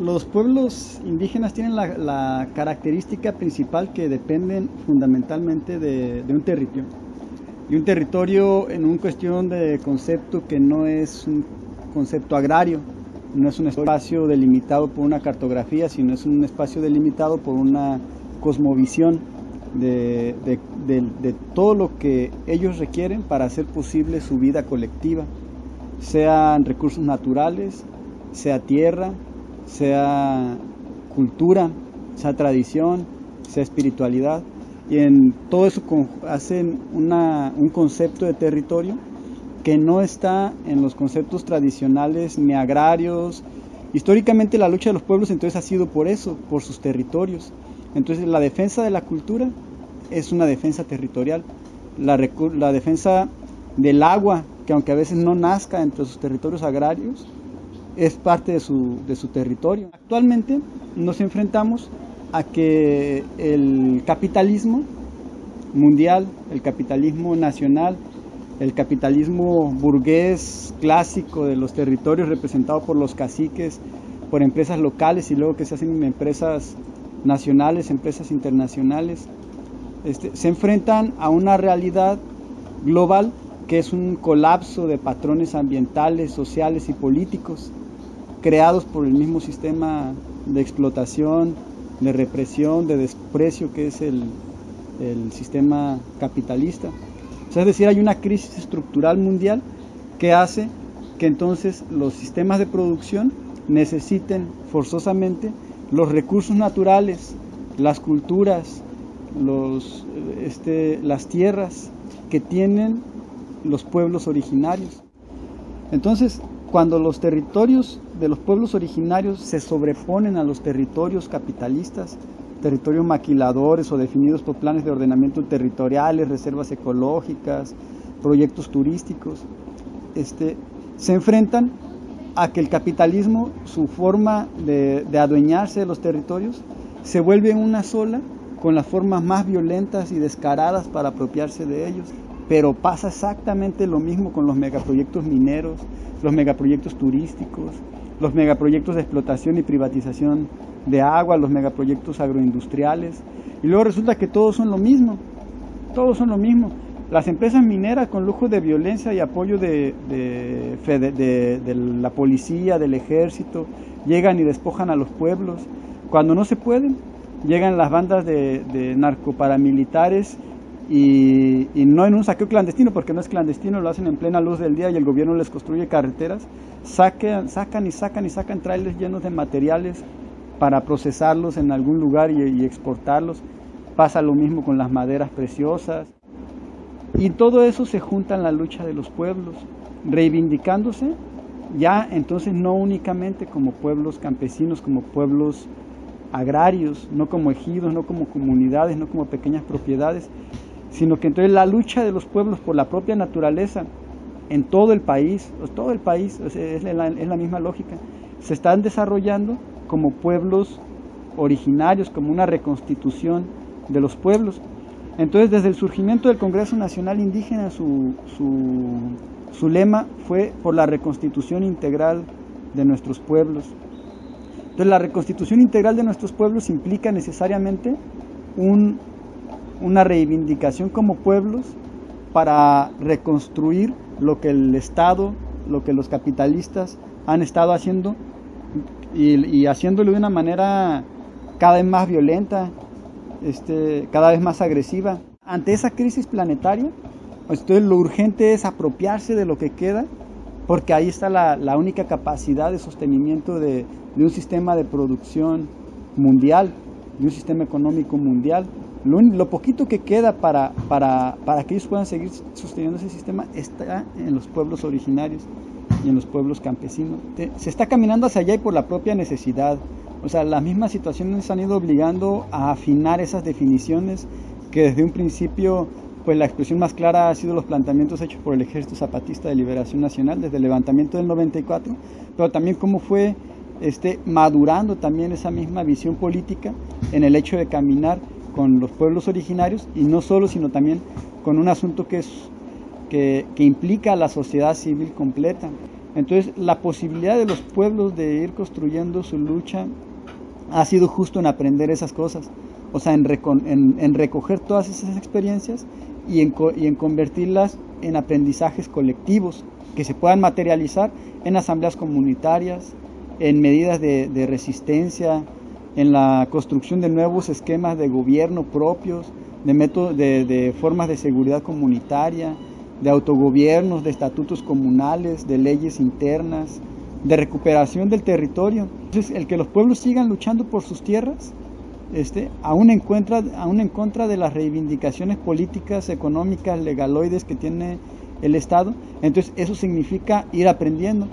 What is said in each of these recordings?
Los pueblos indígenas tienen la característica principal que dependen fundamentalmente de un territorio. Y un territorio en una cuestión de concepto que no es un concepto agrario, no es un espacio delimitado por una cartografía, sino es un espacio delimitado por una cosmovisión de todo lo que ellos requieren para hacer posible su vida colectiva, sean recursos naturales, sea tierra, sea cultura, sea tradición, sea espiritualidad. Y en todo eso hacen un concepto de territorio que no está en los conceptos tradicionales ni agrarios. Históricamente la lucha de los pueblos entonces ha sido por eso, por sus territorios. Entonces la defensa de la cultura es una defensa territorial. La defensa del agua, que aunque a veces no nazca entre sus territorios agrarios, es parte de su territorio. Actualmente nos enfrentamos a que el capitalismo mundial, el capitalismo nacional, el capitalismo burgués clásico de los territorios representado por los caciques, por empresas locales y luego que se hacen empresas nacionales, empresas internacionales, se enfrentan a una realidad global que es un colapso de patrones ambientales, sociales y políticos creados por el mismo sistema de explotación, de represión, de desprecio que es el sistema capitalista. O sea, es decir, hay una crisis estructural mundial que hace que entonces los sistemas de producción necesiten forzosamente los recursos naturales, las culturas, las tierras que tienen los pueblos originarios. Entonces, cuando los territorios de los pueblos originarios se sobreponen a los territorios capitalistas, territorios maquiladores o definidos por planes de ordenamiento territoriales, reservas ecológicas, proyectos turísticos, se enfrentan a que el capitalismo, su forma de adueñarse de los territorios, se vuelve una sola con las formas más violentas y descaradas para apropiarse de ellos. Pero pasa exactamente lo mismo con los megaproyectos mineros, los megaproyectos turísticos, los megaproyectos de explotación y privatización de agua, los megaproyectos agroindustriales. Y luego resulta que todos son lo mismo, todos son lo mismo. Las empresas mineras con lujo de violencia y apoyo de la policía, del ejército, llegan y despojan a los pueblos. Cuando no se pueden, llegan las bandas de narcoparamilitares y no en un saqueo clandestino, porque no es clandestino, lo hacen en plena luz del día y el gobierno les construye carreteras, sacan trailers llenos de materiales para procesarlos en algún lugar y exportarlos. Pasa lo mismo con las maderas preciosas. Y todo eso se junta en la lucha de los pueblos, reivindicándose ya entonces no únicamente como pueblos campesinos, como pueblos agrarios, no como ejidos, no como comunidades, no como pequeñas propiedades, sino que entonces la lucha de los pueblos por la propia naturaleza en todo el país, es la misma lógica, se están desarrollando como pueblos originarios, como una reconstitución de los pueblos. Entonces, desde el surgimiento del Congreso Nacional Indígena, su lema fue por la reconstitución integral de nuestros pueblos. Entonces, la reconstitución integral de nuestros pueblos implica necesariamente una reivindicación como pueblos para reconstruir lo que el Estado, lo que los capitalistas han estado haciendo y haciéndolo de una manera cada vez más violenta, cada vez más agresiva. Ante esa crisis planetaria, entonces lo urgente es apropiarse de lo que queda, porque ahí está la única capacidad de sostenimiento de un sistema de producción mundial, de un sistema económico mundial. Lo poquito que queda para que ellos puedan seguir sosteniendo ese sistema está en los pueblos originarios y en los pueblos campesinos. Se está caminando hacia allá y por la propia necesidad. O sea, las mismas situaciones han ido obligando a afinar esas definiciones que desde un principio, pues la expresión más clara ha sido los planteamientos hechos por el Ejército Zapatista de Liberación Nacional desde el levantamiento del 94, pero también cómo fue madurando también esa misma visión política en el hecho de caminar con los pueblos originarios y no solo, sino también con un asunto que implica a la sociedad civil completa. Entonces, la posibilidad de los pueblos de ir construyendo su lucha ha sido justo en aprender esas cosas, o sea, en recoger todas esas experiencias y en convertirlas en aprendizajes colectivos que se puedan materializar en asambleas comunitarias, en medidas de resistencia, en la construcción de nuevos esquemas de gobierno propios, de formas de seguridad comunitaria, de autogobiernos, de estatutos comunales, de leyes internas, de recuperación del territorio. Entonces, el que los pueblos sigan luchando por sus tierras, aún en contra de las reivindicaciones políticas, económicas, legaloides que tiene el Estado, entonces eso significa ir aprendiendo.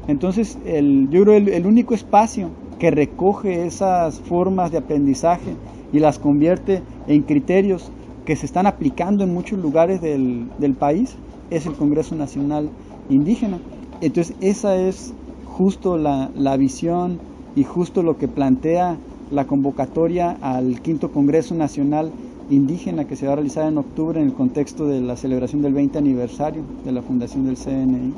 Entonces, yo creo el único espacio que recoge esas formas de aprendizaje y las convierte en criterios que se están aplicando en muchos lugares del país es el Congreso Nacional Indígena. Entonces, esa es justo la visión y justo lo que plantea la convocatoria al quinto Congreso Nacional Indígena que se va a realizar en octubre en el contexto de la celebración del 20 aniversario de la fundación del CNI.